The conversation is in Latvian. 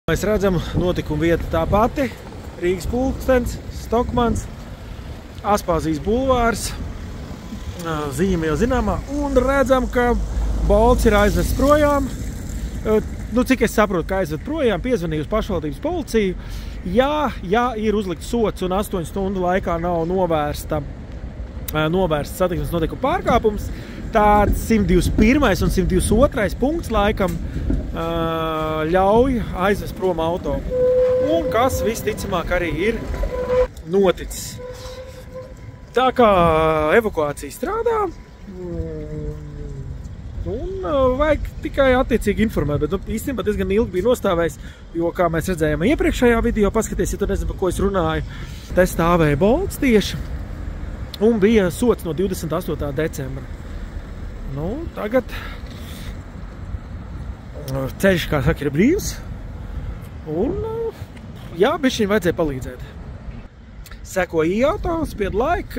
Mēs redzam notikuma vieta tā pati. Rīgas pulkstens, Stokmans, Aspāzijas bulvārs, zīme jau zināmā, un redzam, ka Bolts ir aizvests projām. Nu, cik es saprotu, ka aizved projām, piezvanīja uz pašvaldības policiju. Ja ir uzlikts sots un 8 stundu laikā nav novērsts satiksmes noteikumu pārkāpums, tad 121. un 122. punkts laikam ļauj aizvest prom auto. Un kas visticamāk arī ir noticis. Tā kā evakuācija strādā, un vajag tikai attiecīgi informēt, bet īstenībā diezgan ilgi bija nostāvējis, jo, kā mēs redzējām iepriekšējā video, paskaties, ja tu nezinu, par ko es runāju, te stāvēja Bolts tieši, un bija sots no 28. decembra. Nu, tagad ceļš, kā saka, ir brīvs, un, jā, bišķiņ vajadzēja palīdzēt. Sekoja iejautājums, spied laika,